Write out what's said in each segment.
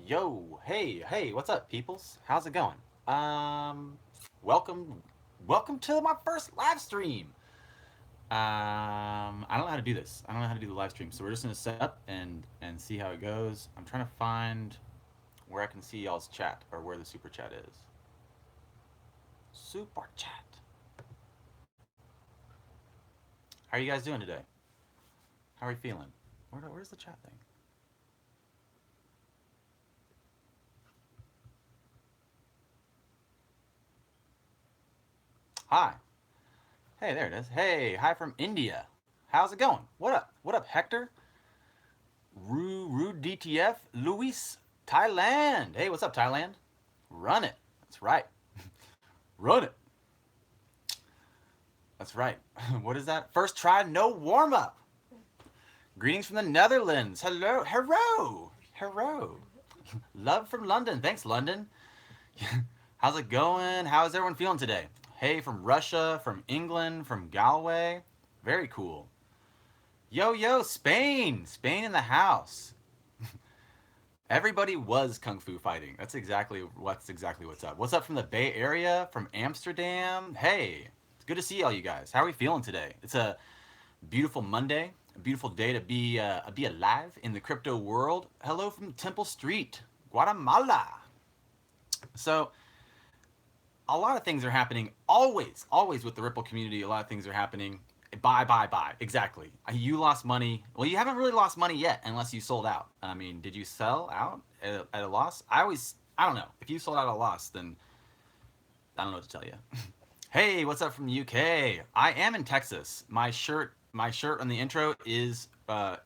Yo, hey, what's up, peoples? How's it going? Welcome, welcome to my first live stream. I don't know how to do this. I don't know how to do the live stream, so we're just gonna set up and see how it goes. I'm trying to find where I can see y'all's chat or where the super chat is. Super chat. How are you guys doing today? How are you feeling? Where's the chat thing? Hi. Hey, there it is. Hey, hi from India. How's it going? What up? What up, Hector? Rude DTF, Luis, Thailand. Hey, what's up, Thailand? Run it. That's right. Run it. That's right. What is that? First try, no warm up. Greetings from the Netherlands. Hello. Hello. Hello. Love from London. Thanks, London. How's it going? How's everyone feeling today? Hey, from Russia, from England, from Galway. Very cool. Yo, Spain. Spain in the house. Everybody was kung fu fighting. That's exactly what's up. What's up from the Bay Area, from Amsterdam? Hey, it's good to see all you guys. How are we feeling today? It's a beautiful Monday, a beautiful day to be alive in the crypto world. Hello from Temple Street, Guatemala. So a lot of things are happening. Always with the Ripple community, a lot of things are happening. Buy. Exactly. You lost money. Well, you haven't really lost money yet unless you sold out. I mean, did you sell out at a loss? I don't know. If you sold out at a loss, then I don't know what to tell you. Hey, what's up from UK? I am in Texas. My shirt on the intro is the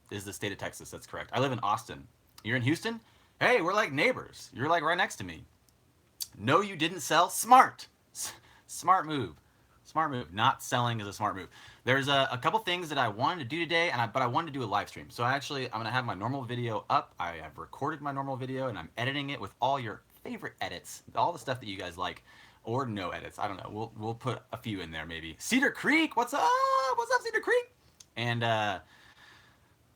state of Texas. That's correct. I live in Austin. You're in Houston? Hey, we're like neighbors. You're like right next to me. No, you didn't sell. Smart. Smart move. Smart move. Not selling is a smart move. There's a couple things that I wanted to do today, but I wanted to do a live stream. So I'm gonna have my normal video up. I have recorded my normal video and I'm editing it with all your favorite edits, all the stuff that you guys like, or no edits. I don't know. We'll put a few in there maybe. Cedar Creek, what's up? What's up, Cedar Creek? And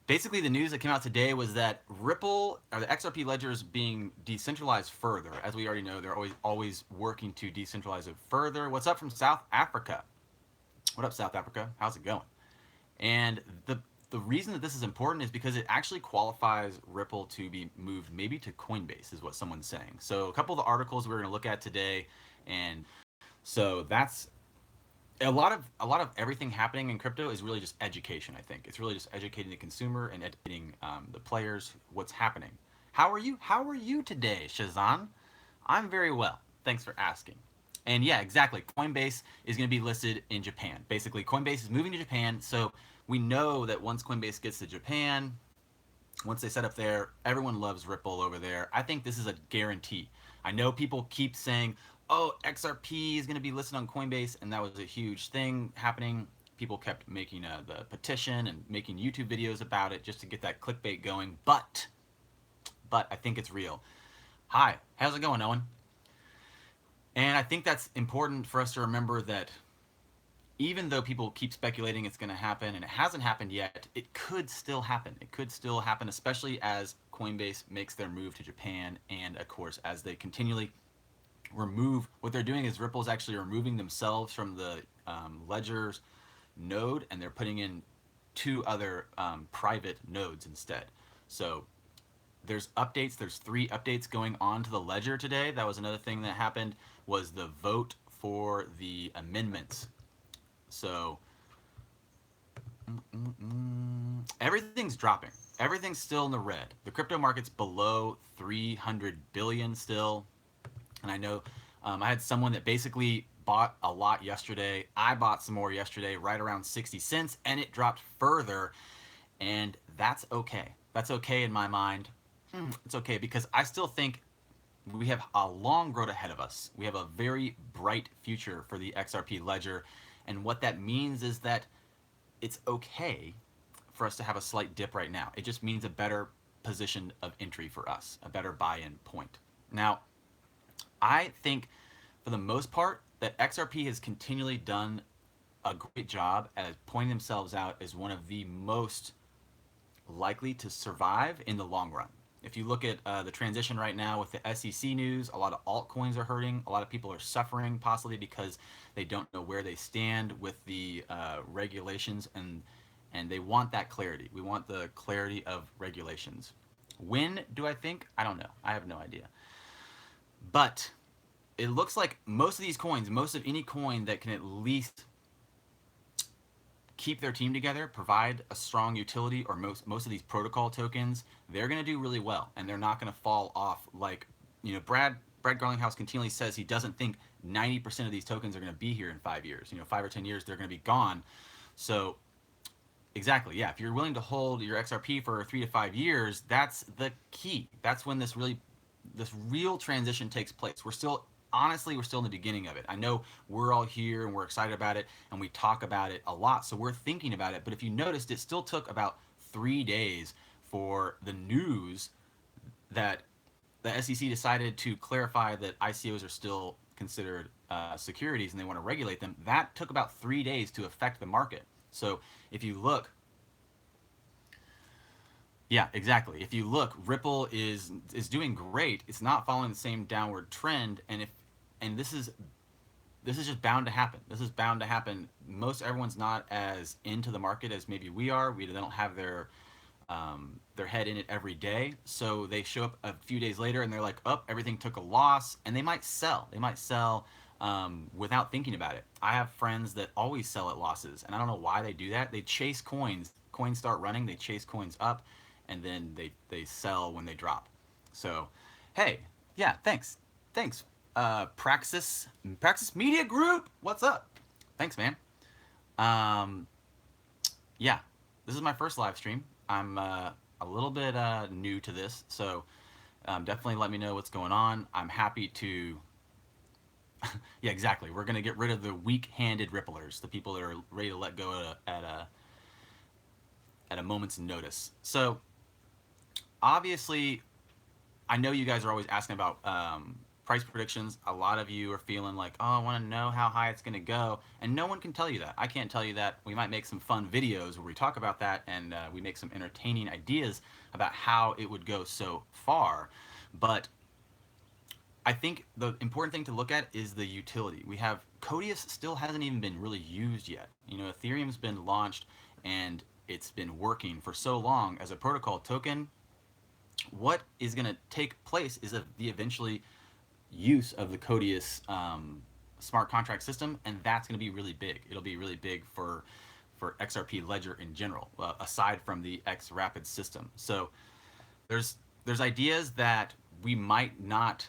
basically the news that came out today was that Ripple or the XRP ledger is being decentralized further. As we already know, they're always working to decentralize it further. What's up from South Africa? What up, South Africa? How's it going? And the reason that this is important is because it actually qualifies Ripple to be moved maybe to Coinbase, is what someone's saying. So a couple of the articles we're going to look at today, and so that's a lot of everything happening in crypto is really just education. I think it's really just educating the consumer and educating the players what's happening. How are you? How are you today, Shazan? I'm very well. Thanks for asking. And yeah, exactly. Coinbase is going to be listed in Japan. Basically, Coinbase is moving to Japan, so we know that once Coinbase gets to Japan, once they set up there, everyone loves Ripple over there. I think this is a guarantee. I know people keep saying, oh, XRP is going to be listed on Coinbase, and that was a huge thing happening. People kept making the petition and making YouTube videos about it just to get that clickbait going. But I think it's real. Hi, how's it going, Owen? And I think that's important for us to remember that even though people keep speculating it's going to happen and it hasn't happened yet, it could still happen. It could still happen, especially as Coinbase makes their move to Japan, and of course, as they continually remove, what they're doing is Ripple's actually removing themselves from the ledger's node, and they're putting in two other private nodes instead. So there's updates. There's 3 updates going on to the ledger today. That was another thing that happened, was the vote for the amendments. So everything's dropping. Everything's still in the red. The crypto market's below 300 billion still. And I know I had someone that basically bought a lot yesterday. I bought some more yesterday, right around 60 cents, and it dropped further. And that's okay. That's okay in my mind. It's okay because I still think we have a long road ahead of us. We have a very bright future for the XRP ledger. And what that means is that it's okay for us to have a slight dip right now. It just means a better position of entry for us, a better buy-in point. Now, I think for the most part that XRP has continually done a great job at pointing themselves out as one of the most likely to survive in the long run. If you look at the transition right now with the SEC news, a lot of altcoins are hurting. A lot of people are suffering, possibly because they don't know where they stand with the regulations, and they want that clarity. We want the clarity of regulations. When do I think? I don't know. I have no idea. But it looks like most of these coins, most of any coin that can at least keep their team together, provide a strong utility, or most of these protocol tokens, they're going to do really well, and they're not going to fall off. Like, you know, Brad Garlinghouse continually says he doesn't think 90% of these tokens are going to be here in 5 years. You know, 5 or 10 years, they're going to be gone. So exactly, yeah. If you're willing to hold your XRP for 3 to 5 years, that's the key. That's when this real transition takes place. We're still in the beginning of it. I know we're all here and we're excited about it and we talk about it a lot, so we're thinking about it. But if you noticed, it still took about 3 days for the news that the SEC decided to clarify that ICOs are still considered securities and they want to regulate them. That took about 3 days to affect the market. So if you look, yeah, exactly. If you look, Ripple is doing great. It's not following the same downward trend, and this is just bound to happen. This is bound to happen. Most everyone's not as into the market as maybe we are. They don't have their head in it every day. So they show up a few days later and they're like, oh, everything took a loss, and they might sell. They might sell without thinking about it. I have friends that always sell at losses, and I don't know why they do that. They chase coins. Coins start running. They chase coins up, and then they sell when they drop. So, hey, yeah, thanks. Praxis Media Group, what's up? Thanks, man. Um, yeah, this is my first live stream. I'm a little bit new to this, so definitely let me know what's going on. I'm happy to. Yeah, exactly. We're gonna get rid of the weak-handed ripplers, the people that are ready to let go at a moment's notice. So obviously, I know you guys are always asking about price predictions. A lot of you are feeling like, oh, I want to know how high it's going to go, and no one can tell you that. I can't tell you that. We might make some fun videos where we talk about that, and we make some entertaining ideas about how it would go so far. But I think the important thing to look at is the utility. We have Codius still hasn't even been really used yet. You know, Ethereum's been launched and it's been working for so long as a protocol token. What is going to take place is the eventually use of the Codius smart contract system, and that's going to be really big. It'll be really big for XRP Ledger in general, aside from the X Rapid system. So there's ideas that we might not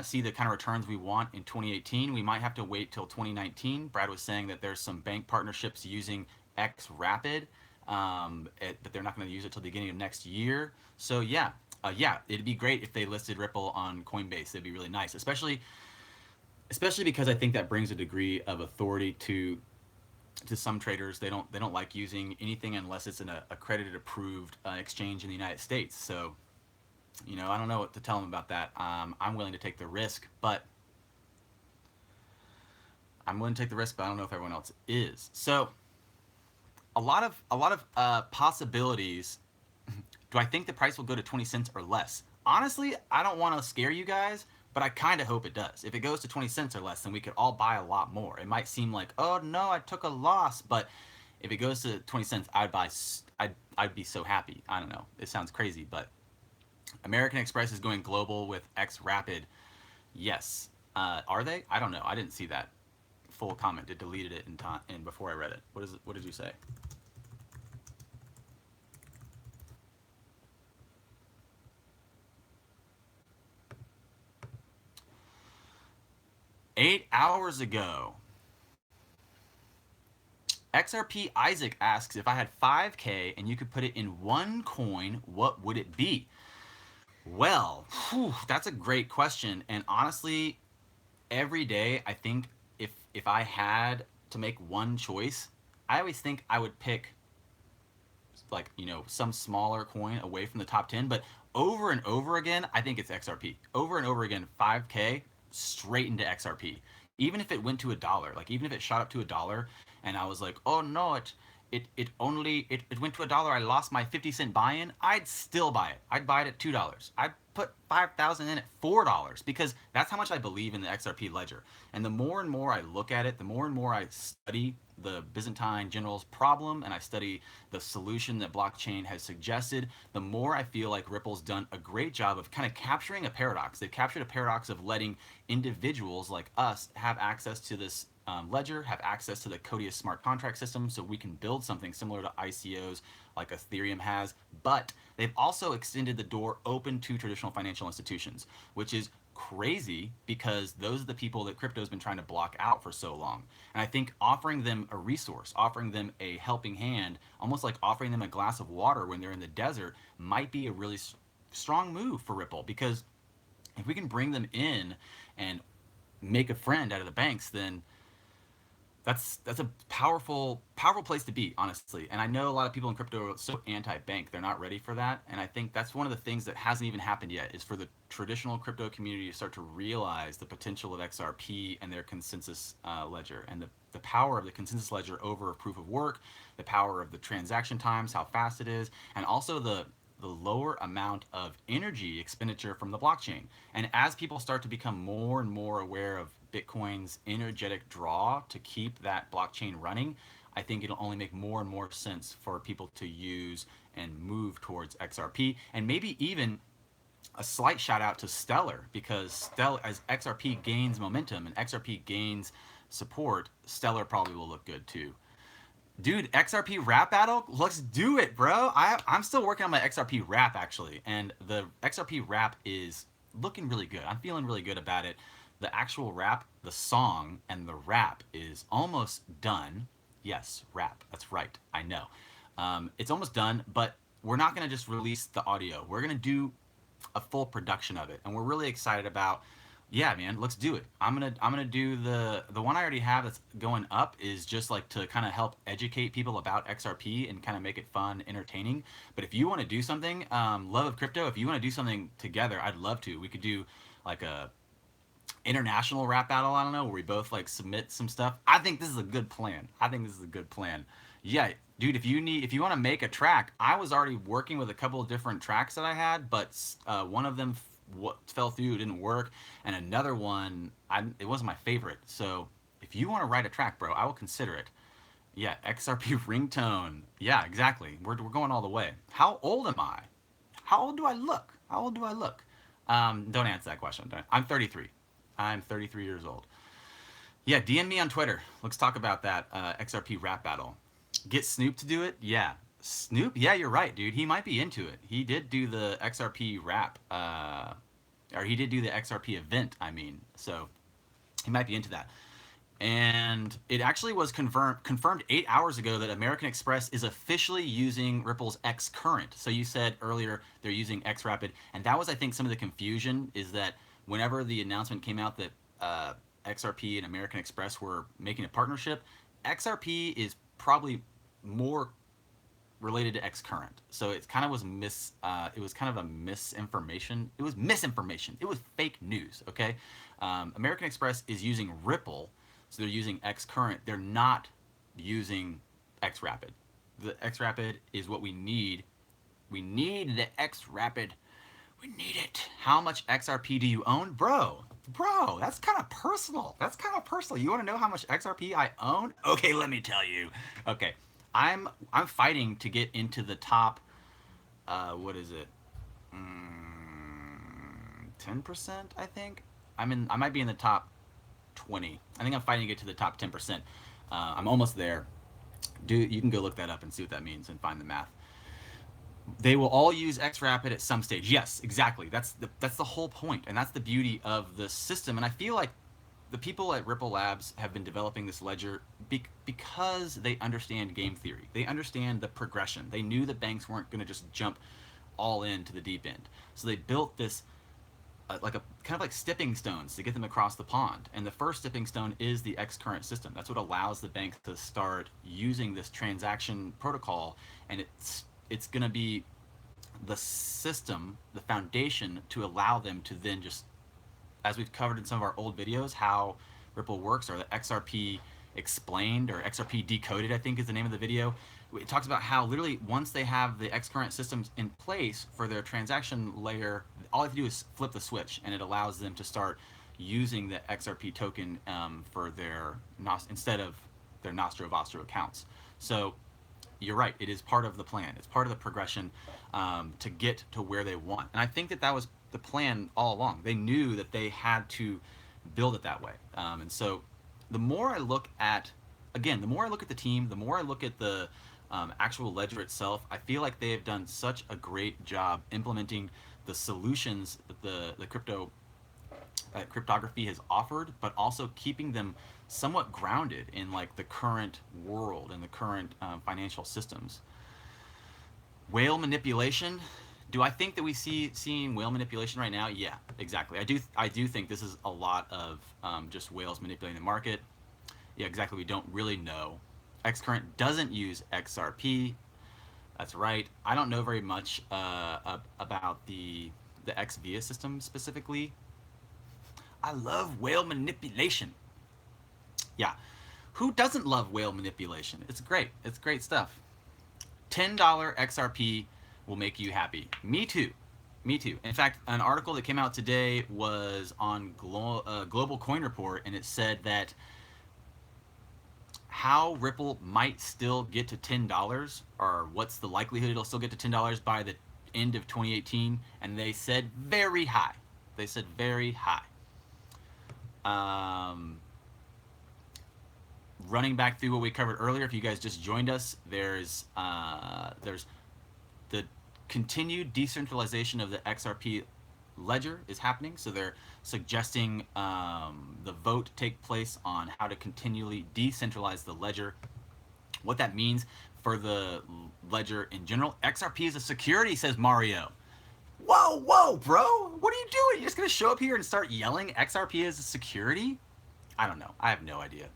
see the kind of returns we want in 2018. We might have to wait till 2019. Brad was saying that there's some bank partnerships using X Rapid, but they're not going to use it till the beginning of next year. So yeah, it'd be great if they listed Ripple on Coinbase. It'd be really nice, especially because I think that brings a degree of authority to some traders. They don't like using anything unless it's an accredited, approved exchange in the United States. So, you know, I don't know what to tell them about that. I'm willing to take the risk, but I don't know if everyone else is. So, a lot of possibilities. Do I think the price will go to 20 cents or less? Honestly, I don't want to scare you guys, but I kind of hope it does. If it goes to 20 cents or less, then we could all buy a lot more. It might seem like, oh no, I took a loss, but if it goes to 20 cents, I'd be so happy. I don't know. It sounds crazy, but American Express is going global with X Rapid. Yes. Are they? I don't know. I didn't see that full comment. It deleted it in time and before I read it. What did you say? 8 hours ago. XRP Isaac asks, if I had 5K and you could put it in one coin, what would it be? Well, that's a great question. And honestly, every day I think if I had to make one choice, I always think I would pick, like, you know, some smaller coin away from the top 10, but over and over again, I think it's XRP. Over and over again, 5K straight into XRP. Even if it went to $1, like even if it shot up to $1 and I was like, oh no, it went to $1. I lost my 50-cent buy-in. I'd still buy it. I'd buy it at $2. I'd put 5,000 in at $4 because that's how much I believe in the XRP ledger. And the more and more I look at it, the more and more I study the Byzantine general's problem and I study the solution that blockchain has suggested, the more I feel like Ripple's done a great job of kind of capturing a paradox. They've captured a paradox of letting individuals like us have access to this ledger, have access to the Codius smart contract system so we can build something similar to ICOs like Ethereum has, but they've also extended the door open to traditional financial institutions, which is crazy because those are the people that crypto's been trying to block out for so long. And I think offering them a resource, offering them a helping hand, almost like offering them a glass of water when they're in the desert, might be a really strong move for Ripple, because if we can bring them in and make a friend out of the banks, then that's a powerful place to be, honestly. And I know a lot of people in crypto are so anti-bank, they're not ready for that. And I think that's one of the things that hasn't even happened yet, is for the traditional crypto community to start to realize the potential of XRP and their consensus ledger, and the power of the consensus ledger over a proof of work, the power of the transaction times, how fast it is, and also the lower amount of energy expenditure from the blockchain. And as people start to become more and more aware of Bitcoin's energetic draw to keep that blockchain running, I think it'll only make more and more sense for people to use and move towards XRP. And maybe even a slight shout out to Stellar, because Stellar, as XRP gains momentum and XRP gains support, Stellar probably will look good too. Dude, XRP rap battle? Let's do it, bro. I'm still working on my XRP rap, actually. And the XRP rap is looking really good. I'm feeling really good about it. The actual rap, the song, and the rap is almost done. Yes, rap. That's right. I know. It's almost done, but we're not going to just release the audio. We're going to do a full production of it. And we're really excited about, yeah, man, let's do it. I'm gonna do the one I already have that's going up, is just like to kind of help educate people about XRP and kind of make it fun, entertaining. But if you want to do something, Love of Crypto, if you want to do something together, I'd love to. We could do like a international rap battle, I don't know, where we both like submit some stuff. I think this is a good plan. Yeah, dude, if you want to make a track, I was already working with a couple of different tracks that I had, but one of them fell through, didn't work, and another one, it wasn't my favorite. So if you want to write a track, bro, I will consider it. Yeah, XRP ringtone. Yeah, exactly. We're going all the way. How old am I? How old do I look? Don't answer that question. I'm 33. I'm 33 years old. Yeah, DM me on Twitter. Let's talk about that XRP rap battle. Get Snoop to do it? Yeah. Snoop? Yeah, you're right, dude. He might be into it. He did do the XRP rap, or he did do the XRP event, I mean. So he might be into that. And it actually was confirmed 8 hours ago that American Express is officially using Ripple's X Current. So you said earlier they're using X Rapid, and that was, I think, some of the confusion, is that whenever the announcement came out that XRP and American Express were making a partnership, XRP is probably more related to X Current. So it kind of was it was kind of a misinformation. It was misinformation. It was fake news, okay? American Express is using Ripple, so they're using X Current. They're not using X Rapid. The X Rapid is what we need. We need the X Rapid. We need it. How much XRP do you own? Bro, that's kind of personal. You want to know how much XRP I own? Okay, let me tell you. Okay, I'm fighting to get into the top, what is it? 10%, I think. I might be in the top 20. I think I'm fighting to get to the top 10%. I'm almost there. Dude, you can go look that up and see what that means and find the math. They will all use XRapid at some stage. Yes, exactly. That's the whole point, and that's the beauty of the system. And I feel like the people at Ripple Labs have been developing this ledger because they understand game theory. They understand the progression. They knew that banks weren't going to just jump all into the deep end. So they built this like a kind of like stepping stones to get them across the pond. And the first stepping stone is the X Current system. That's what allows the banks to start using this transaction protocol, and it's going to be the system, the foundation, to allow them to then just, as we've covered in some of our old videos, how Ripple works, or the XRP explained, or XRP decoded, I think is the name of the video. It talks about how literally once they have the X current systems in place for their transaction layer, all they have to do is flip the switch, and it allows them to start using the XRP token for their instead of their Nostro Vostro accounts. So you're right, it is part of the plan. It's part of the progression to get to where they want. And I think that that was the plan all along. They knew that they had to build it that way. And so the more I look at, again, the more I look at the team, the more I look at the actual ledger itself, I feel like they have done such a great job implementing the solutions that the cryptography has offered, but also keeping them somewhat grounded in like the current world and the current financial systems. Whale manipulation. Do I think that we seeing whale manipulation right now? Yeah, exactly. I do think this is a lot of just whales manipulating the market. Yeah, exactly. We don't really know. Xcurrent doesn't use XRP. That's right. I don't know very much about the XVIA system specifically. I love whale manipulation. Yeah. Who doesn't love whale manipulation? It's great. It's great stuff. $10 XRP will make you happy. Me too. Me too. In fact, an article that came out today was on Global Coin Report, and it said that how Ripple might still get to $10, or what's the likelihood it'll still get to $10 by the end of 2018, and they said very high. They said very high. Running back through what we covered earlier, if you guys just joined us, there's the continued decentralization of the XRP ledger is happening. So they're suggesting the vote take place on how to continually decentralize the ledger. What that means for the ledger in general. XRP is a security, says Mario. Whoa, whoa, bro. What are you doing? You're just going to show up here and start yelling XRP is a security? I don't know. I have no idea.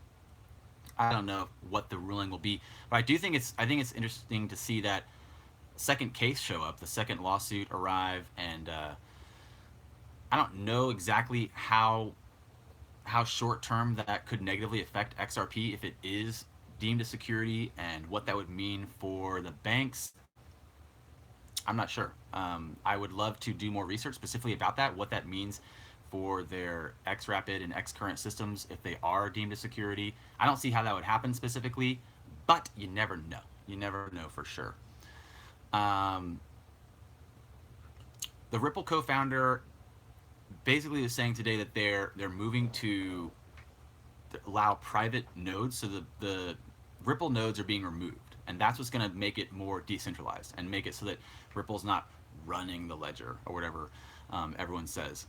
I don't know what the ruling will be, but I think it's interesting to see that second case show up, the second lawsuit arrive, and I don't know exactly how short term that could negatively affect XRP if it is deemed a security, and what that would mean for the banks. I'm not sure. I would love to do more research specifically about that, what that means for their XRapid and XCurrent systems if they are deemed a security. I don't see how that would happen specifically, but you never know. You never know for sure. The Ripple co-founder basically was saying today that they're moving to allow private nodes, so the Ripple nodes are being removed, and that's what's going to make it more decentralized and make it so that Ripple's not running the ledger or whatever everyone says.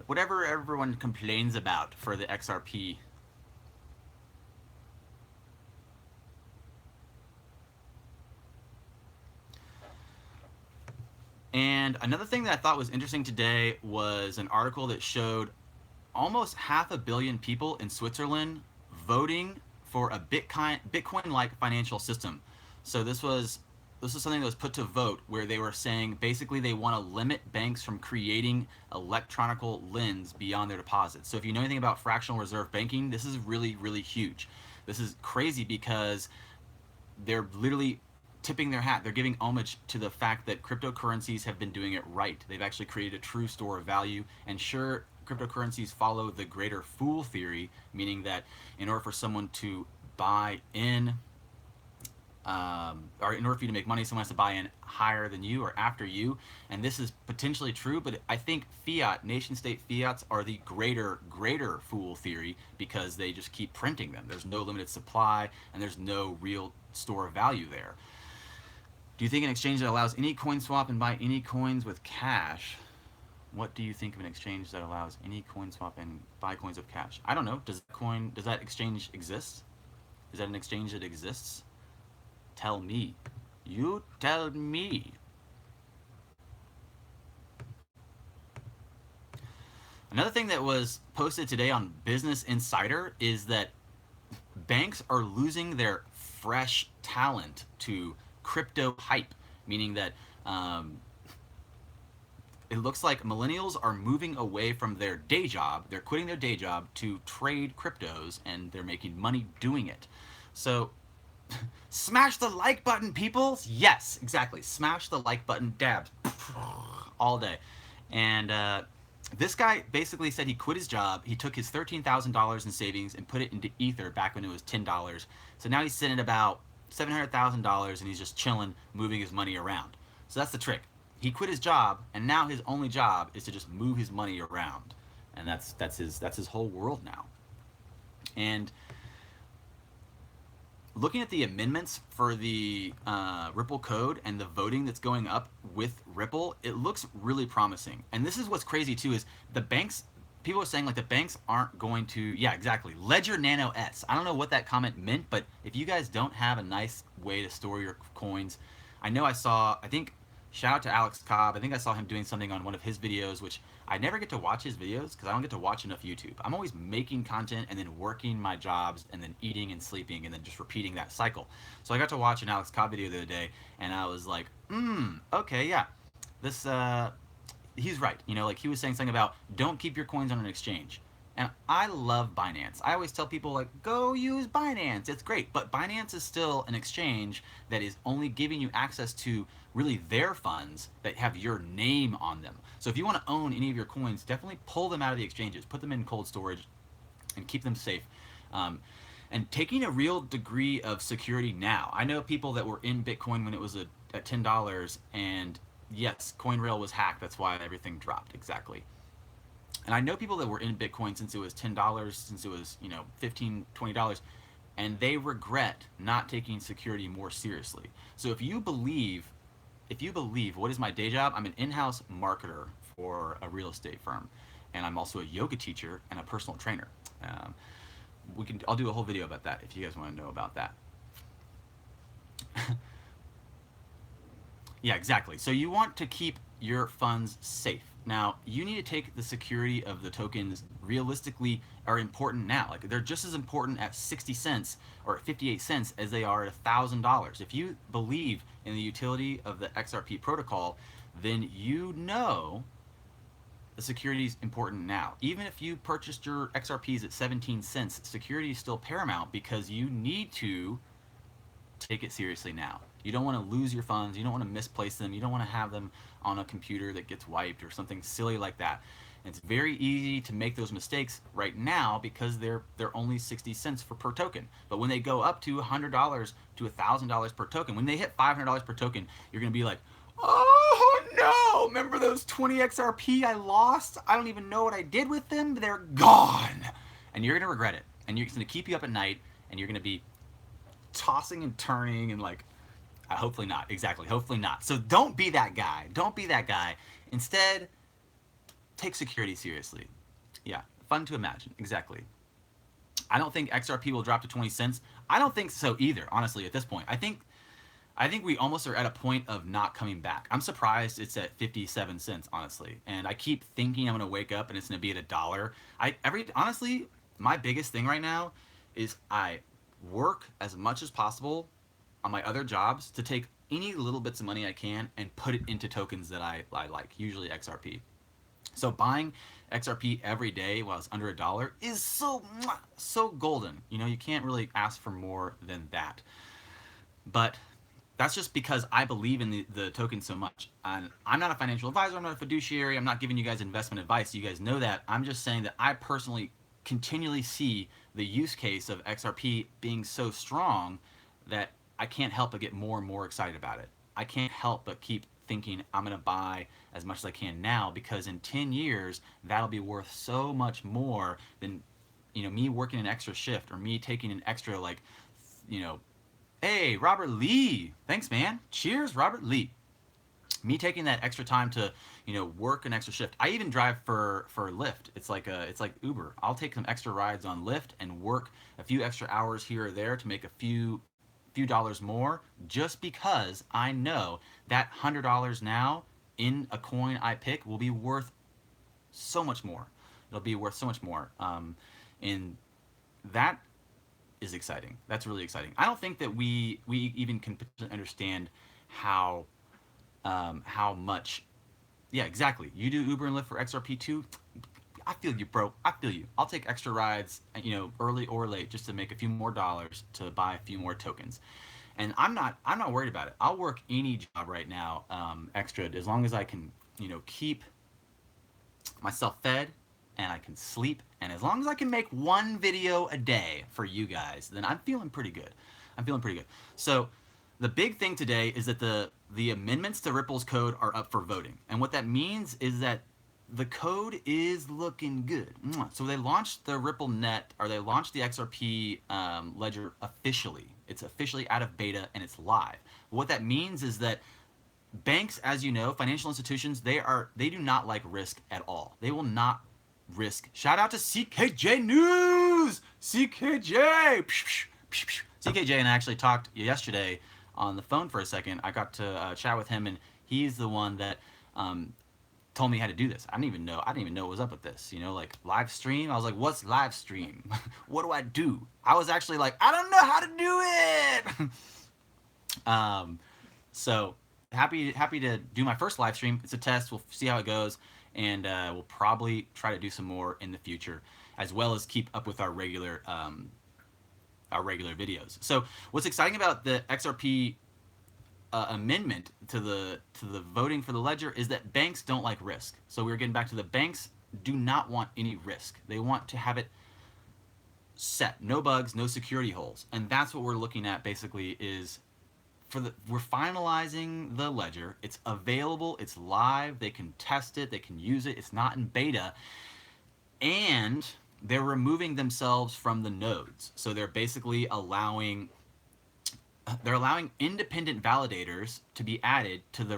Whatever everyone complains about for the XRP. And another thing that I thought was interesting today was an article that showed almost 500 million people in Switzerland voting for a Bitcoin-like financial system. So this was something that was put to vote, where they were saying basically they want to limit banks from creating electronical liens beyond their deposits. So if you know anything about fractional reserve banking, this is really, really huge. This is crazy because they're literally tipping their hat. They're giving homage to the fact that cryptocurrencies have been doing it right. They've actually created a true store of value. And sure, cryptocurrencies follow the greater fool theory, meaning that in order for someone to buy in, or in order for you to make money, someone has to buy in higher than you or after you. And this is potentially true, but I think fiat, nation-state fiats, are the greater fool theory, because they just keep printing them. There's no limited supply, and there's no real store of value there. Do you think an exchange that allows any coin swap and buy any coins with cash? What do you think of an exchange that allows any coin swap and buy coins with cash? I don't know. Does that exchange exist? Is that an exchange that exists? Tell me. You tell me. Another thing that was posted today on Business Insider is that banks are losing their fresh talent to crypto hype, meaning that it looks like millennials are moving away from their day job. They're quitting their day job to trade cryptos, and they're making money doing it. So smash the like button, people. Yes, exactly. Smash the like button, dabs all day. And this guy basically said he quit his job. He took his $13,000 in savings and put it into Ether back when it was $10. So now he's sitting at about $700,000, and he's just chilling, moving his money around. So that's the trick. He quit his job, and now his only job is to just move his money around, and that's his whole world now. And looking at the amendments for the Ripple code and the voting that's going up with Ripple, it looks really promising. And this is what's crazy too, is the banks, people are saying like the banks aren't going to, yeah, exactly. Ledger Nano S. I don't know what that comment meant, but if you guys don't have a nice way to store your coins, I know I think, shout out to Alex Cobb. I think I saw him doing something on one of his videos, which I never get to watch his videos because I don't get to watch enough YouTube. I'm always making content and then working my jobs and then eating and sleeping and then just repeating that cycle. So I got to watch an Alex Cobb video the other day, and I was like, okay, yeah, this, he's right. You know, like he was saying something about don't keep your coins on an exchange. And I love Binance. I always tell people, like, go use Binance. It's great. But Binance is still an exchange that is only giving you access to really their funds that have your name on them. So if you want to own any of your coins, definitely pull them out of the exchanges, put them in cold storage, and keep them safe. And taking a real degree of security now. I know people that were in Bitcoin when it was at $10, and yes, CoinRail was hacked. That's why everything dropped. Exactly. And I know people that were in Bitcoin since it was $10, since it was, $15, $20, and they regret not taking security more seriously. So if you believe, what is my day job? I'm an in-house marketer for a real estate firm, and I'm also a yoga teacher and a personal trainer. I'll do a whole video about that if you guys want to know about that. Yeah, exactly. So you want to keep your funds safe. Now, you need to take the security of the tokens realistically are important now. Like they're just as important at 60 cents or at 58 cents as they are at $1,000. If you believe in the utility of the XRP protocol, then you know the security is important now. Even if you purchased your XRPs at 17 cents, security is still paramount because you need to take it seriously now. You don't want to lose your funds. You don't want to misplace them. You don't want to have them on a computer that gets wiped or something silly like that. And it's very easy to make those mistakes right now because they're only 60 cents per token. But when they go up to $100 to $1,000 per token, when they hit $500 per token, you're going to be like, oh no, remember those 20 XRP I lost? I don't even know what I did with them. They're gone. And you're going to regret it. And it's going to keep you up at night, and you're going to be tossing and turning and like, hopefully not. Exactly. Hopefully not. So don't be that guy. Don't be that guy. Instead, take security seriously. Yeah. Fun to imagine. Exactly. I don't think XRP will drop to 20 cents. I don't think so either, honestly, at this point. I think we almost are at a point of not coming back. I'm surprised it's at 57 cents, honestly. And I keep thinking I'm going to wake up and it's going to be at $1. Honestly, my biggest thing right now is I work as much as possible on my other jobs to take any little bits of money I can and put it into tokens that I like, usually XRP. So buying XRP every day while it's under $1 is so golden. You can't really ask for more than that. But that's just because I believe in the token so much. And I'm not a financial advisor. I'm not a fiduciary. I'm not giving you guys investment advice. You guys know that. I'm just saying that I personally continually see the use case of XRP being so strong that I can't help but get more and more excited about it. I can't help but keep thinking I'm going to buy as much as I can now, because in 10 years, that'll be worth so much more than, me working an extra shift or me taking an extra, hey, Robert Lee. Thanks, man. Cheers, Robert Lee. Me taking that extra time to, work an extra shift. I even drive for Lyft. It's like Uber. I'll take some extra rides on Lyft and work a few extra hours here or there to make a few dollars more, just because I know that $100 now in a coin I pick will be worth so much more. It'll be worth so much more. And that is exciting. That's really exciting. I don't think that we even can understand how much Yeah, exactly. You do Uber and Lyft for XRP too. I feel you, bro. I feel you. I'll take extra rides, early or late, just to make a few more dollars to buy a few more tokens. And I'm not worried about it. I'll work any job right now, extra, as long as I can, keep myself fed and I can sleep, and as long as I can make one video a day for you guys, then I'm feeling pretty good. I'm feeling pretty good. So the big thing today is that the amendments to Ripple's code are up for voting. And what that means is that the code is looking good. So they launched the Ripple Net, or they launched the XRP ledger officially. It's officially out of beta and it's live. What that means is that banks, as you know, financial institutions, they do not like risk at all. They will not risk. Shout out to CKJ News, CKJ. CKJ and I actually talked yesterday on the phone for a second. I got to chat with him, and he's the one that told me how to do this. I didn't even know. What was up with this. Like live stream. I was like, "What's live stream? What do I do?" I was actually like, "I don't know how to do it." So happy to do my first live stream. It's a test. We'll see how it goes, and we'll probably try to do some more in the future, as well as keep up with our regular videos. So what's exciting about the XRP amendment to the voting for the ledger is that banks don't like risk. So we're getting back to the banks do not want any risk. They want to have it set, no bugs, no security holes, and that's what we're looking at. Basically, is we're finalizing the ledger. It's available. It's live. They can test it. They can use it. It's not in beta, and they're removing themselves from the nodes. So they're basically allowing independent validators to be added to the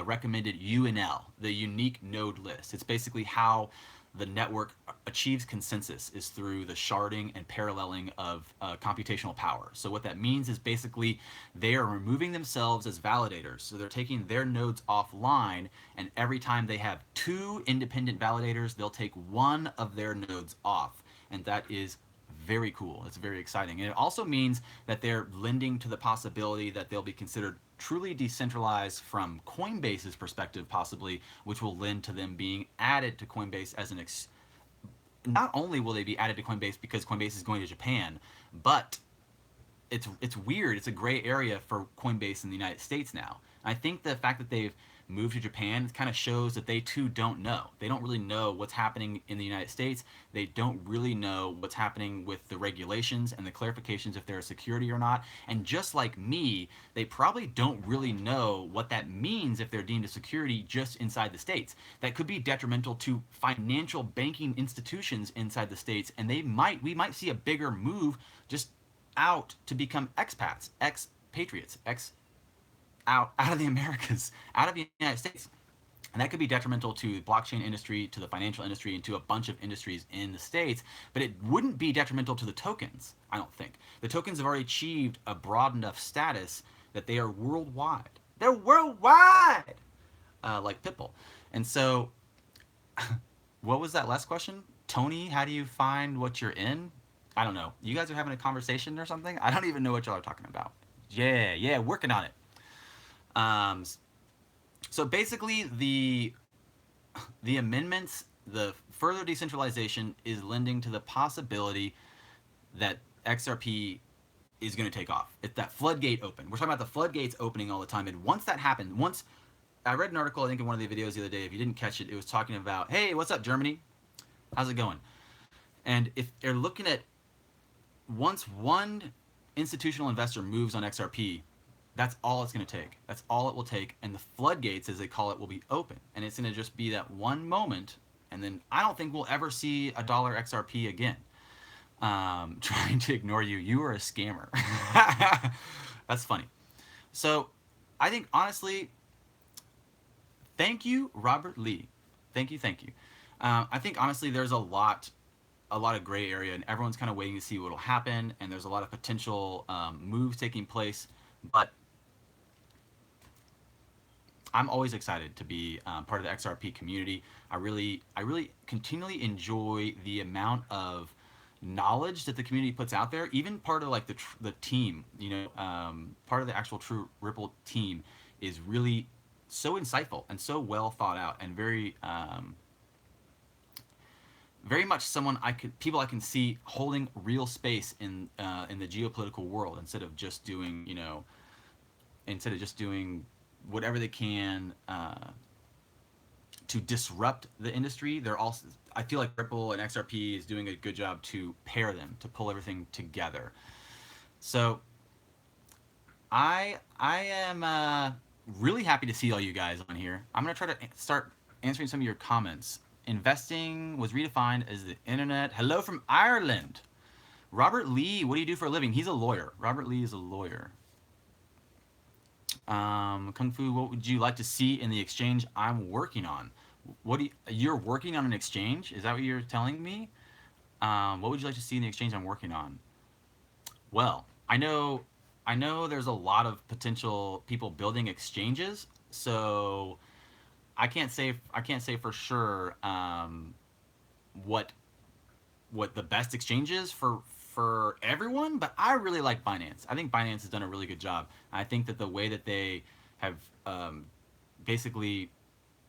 recommended UNL, the unique node list. It's basically how the network achieves consensus, is through the sharding and paralleling of computational power. So what that means is basically they are removing themselves as validators. So they're taking their nodes offline, and every time they have two independent validators, they'll take one of their nodes off. And that is very cool. It's very exciting. And it also means that they're lending to the possibility that they'll be considered truly decentralized from Coinbase's perspective, possibly, which will lend to them being added to Coinbase as an not only will they be added to Coinbase because Coinbase is going to Japan, but it's weird. It's a gray area for Coinbase in the United States now. And I think the fact that they've moved to Japan kind of shows that they too don't know. They don't really know what's happening in the United States. They don't really know what's happening with the regulations and the clarifications if they're a security or not. And just like me, they probably don't really know what that means if they're deemed a security just inside the States. That could be detrimental to financial banking institutions inside the States, and we might see a bigger move just out to become expats, expatriates, out of the Americas, out of the United States. And that could be detrimental to the blockchain industry, to the financial industry, and to a bunch of industries in the States. But it wouldn't be detrimental to the tokens, I don't think. The tokens have already achieved a broad enough status that they are worldwide. They're worldwide! Like Pitbull. And so, what was that last question? Tony, how do you find what you're in? I don't know. You guys are having a conversation or something? I don't even know what y'all are talking about. Yeah, working on it. So basically, the amendments, the further decentralization, is lending to the possibility that XRP is going to take off. It's that floodgate open. We're talking about the floodgates opening all the time, and once that happened, I read an article, I think in one of the videos the other day. If you didn't catch it, it was talking about, hey, what's up, Germany? How's it going? And if they're looking at, once one institutional investor moves on XRP, that's all it's going to take. That's all it will take. And the floodgates, as they call it, will be open. And it's going to just be that one moment. And then I don't think we'll ever see a dollar XRP again. Trying to ignore you. You are a scammer. That's funny. So I think, honestly, thank you, Robert Lee. Thank you. I think, honestly, there's a lot of gray area, and everyone's kind of waiting to see what will happen. And there's a lot of potential moves taking place. But I'm always excited to be part of the XRP community. I really continually enjoy the amount of knowledge that the community puts out there. Even part of like the team, part of the actual True Ripple team is really so insightful and so well thought out, and very much someone people I can see holding real space in the geopolitical world, instead of just doing whatever they can to disrupt the industry. They're also, I feel like Ripple and XRP is doing a good job to pair them, to pull everything together. So I am really happy to see all you guys on here. I'm gonna try to start answering some of your comments. Investing was redefined as the internet. Hello from Ireland. Robert Lee, what do you do for a living? He's a lawyer. Robert Lee is a lawyer. Kung Fu, what would you like to see in the exchange I'm working on? You're working on an exchange? Is that what you're telling me? What would you like to see in the exchange I'm working on? Well, I know there's a lot of potential people building exchanges, so I can't say for sure what the best exchange is for everyone, but I really like Binance. I think Binance has done a really good job. I think that the way that they have basically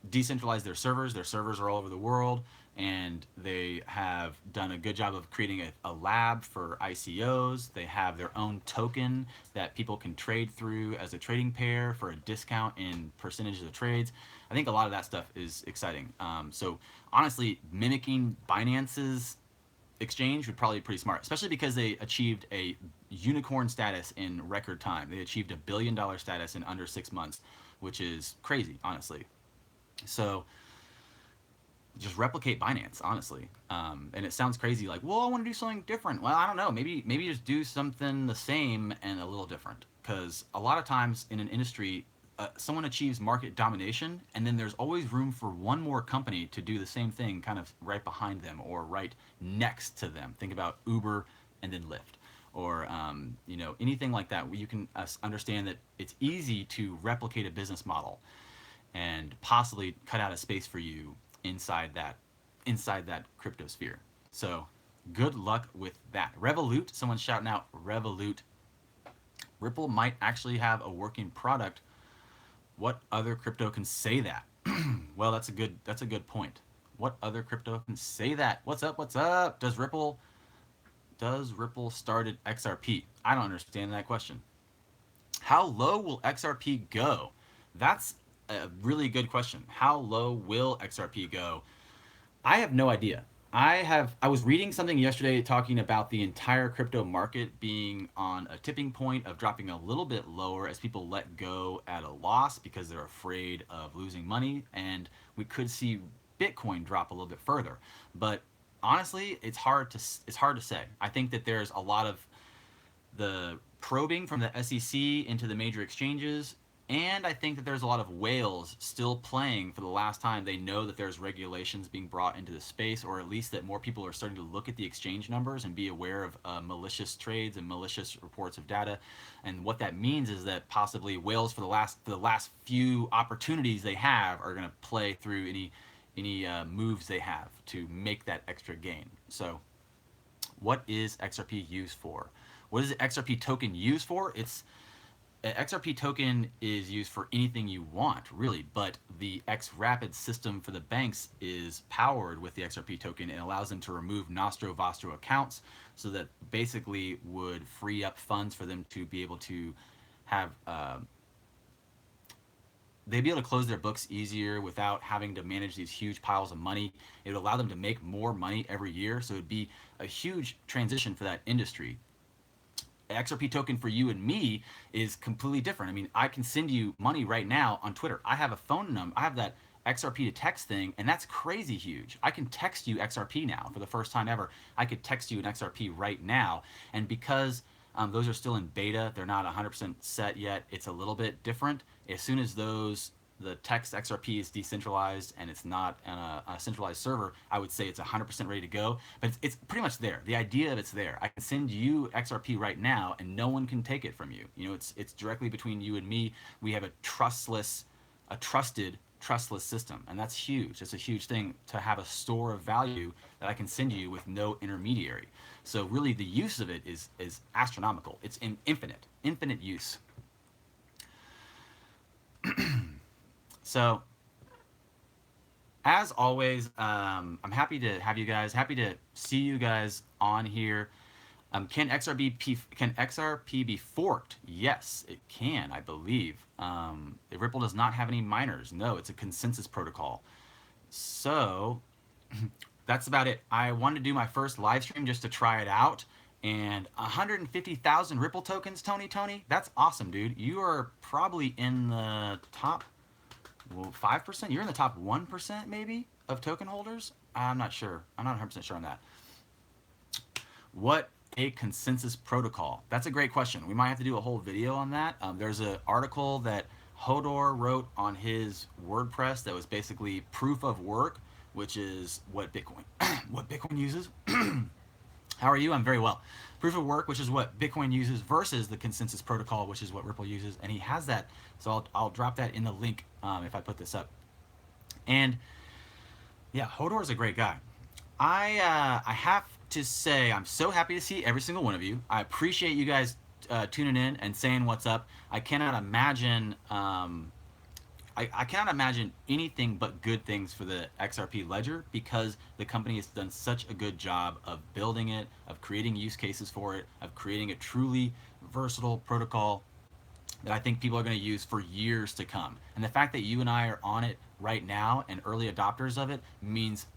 decentralized their servers are all over the world, and they have done a good job of creating a lab for ICOs. They have their own token that people can trade through as a trading pair for a discount in percentages of trades. I think a lot of that stuff is exciting. So honestly, mimicking Binance's exchange would probably be pretty smart, especially because they achieved a unicorn status in record time. They achieved $1 billion status in under 6 months, which is crazy, honestly. So just replicate Binance, honestly. And it sounds crazy, like, well, I want to do something different. Well, I don't know. Maybe just do something the same and a little different. Because a lot of times in an industry, someone achieves market domination, and then there's always room for one more company to do the same thing, kind of right behind them or right next to them. Think about Uber and then Lyft, or anything like that, where you can understand that it's easy to replicate a business model and possibly cut out a space for you inside that crypto sphere. So good luck with that. Revolut, someone's shouting out Revolut. Ripple might actually have a working product. What other crypto can say that? Well, that's a good point. What other crypto can say that? What's up? What's up? Does Ripple started XRP? I don't understand that question. How low will XRP go? That's a really good question. How low will XRP go? I have no idea. I was reading something yesterday talking about the entire crypto market being on a tipping point of dropping a little bit lower as people let go at a loss because they're afraid of losing money, and we could see Bitcoin drop a little bit further. But honestly, it's hard to say. I think that there's a lot of the probing from the SEC into the major exchanges. And I think that there's a lot of whales still playing for the last time. They know that there's regulations being brought into the space, or at least that more people are starting to look at the exchange numbers and be aware of malicious trades and malicious reports of data. And what that means is that possibly whales, for the last few opportunities they have, are going to play through any moves they have to make that extra gain. So, what is XRP used for? What is the XRP token used for? XRP token is used for anything you want, really, but the XRapid system for the banks is powered with the XRP token and allows them to remove Nostro Vostro accounts, so that basically would free up funds for them to be able to have they'd be able to close their books easier without having to manage these huge piles of money. It would allow them to make more money every year, so it would be a huge transition for that industry. XRP token for you and me is completely different. I mean, I can send you money right now on Twitter. I have a phone number. I have that XRP to text thing, and that's crazy huge. I can text you XRP now for the first time ever. I could text you an XRP right now, and because those are still in beta, they're not 100% set yet. It's a little bit different. As soon as the text XRP is decentralized and it's not on a centralized server, I would say it's 100% ready to go. But it's pretty much there. The idea of it's there. I can send you XRP right now, and no one can take it from you. It's directly between you and me. We have a trusted system, and that's huge. It's a huge thing to have a store of value that I can send you with no intermediary. So really, the use of it is astronomical. It's infinite use. So as always, I'm happy to have you guys, happy to see you guys on here. Can XRP be forked? Yes, it can, I believe. Ripple does not have any miners. No, it's a consensus protocol. So that's about it. I wanted to do my first live stream just to try it out. And 150,000 Ripple tokens, Tony. That's awesome, dude. You are probably in the top, well, 5%. You're in the top 1% maybe of token holders. I'm not sure. I'm not 100% sure on that. What a consensus protocol? That's a great question. We might have to do a whole video on that. There's an article that Hodor wrote on his WordPress that was basically proof of work, which is what Bitcoin what Bitcoin uses. How are you? I'm very well. Proof of work, which is what Bitcoin uses, versus the consensus protocol, which is what Ripple uses, and he has that. So I'll drop that in the link if I put this up. And yeah, Hodor is a great guy. I have to say I'm so happy to see every single one of you. I appreciate you guys tuning in and saying what's up. I cannot imagine I cannot imagine anything but good things for the XRP ledger, because the company has done such a good job of building it, of creating use cases for it, of creating a truly versatile protocol that I think people are going to use for years to come. And the fact that you and I are on it right now and early adopters of it means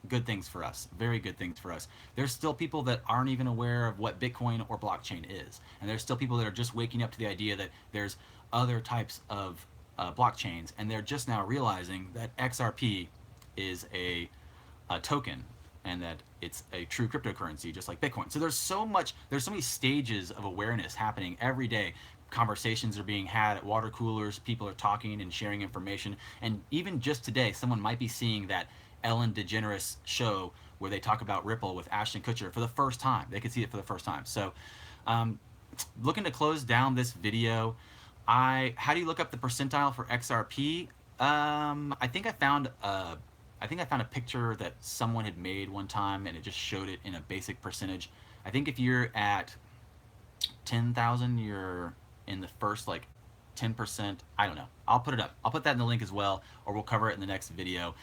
good things for us, very good things for us. There's still people that aren't even aware of what Bitcoin or blockchain is. And there's still people that are just waking up to the idea that there's other types of blockchains, and they're just now realizing that XRP is a token and that it's a true cryptocurrency just like Bitcoin. So there's so many stages of awareness happening every day. Conversations are being had at water coolers, people are talking and sharing information, and even just today someone might be seeing that Ellen DeGeneres show where they talk about Ripple with Ashton Kutcher for the first time. They could see it for the first time. So looking to close down this video, how do you look up the percentile for XRP? I think I found a picture that someone had made one time, and it just showed it in a basic percentage. I think if you're at 10,000, you're in the first like 10%. I don't know. I'll put it up. I'll put that in the link as well, or we'll cover it in the next video.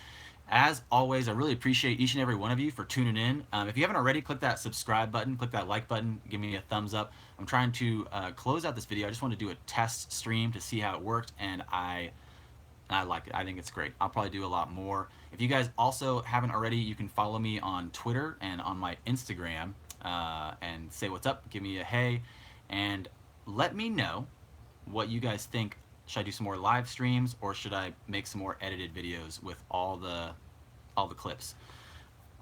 As always, I really appreciate each and every one of you for tuning in. If you haven't already, click that subscribe button, click that like button, give me a thumbs up. I'm trying to close out this video. I just want to do a test stream to see how it worked, and I like it. I think it's great. I'll probably do a lot more. If you guys also haven't already, you can follow me on Twitter and on my Instagram and say what's up, give me a hey, and let me know what you guys think. Should I do some more live streams, or should I make some more edited videos with all the clips,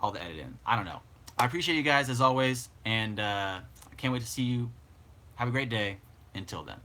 all the editing? I don't know. I appreciate you guys as always, and I can't wait to see you. Have a great day. Until then.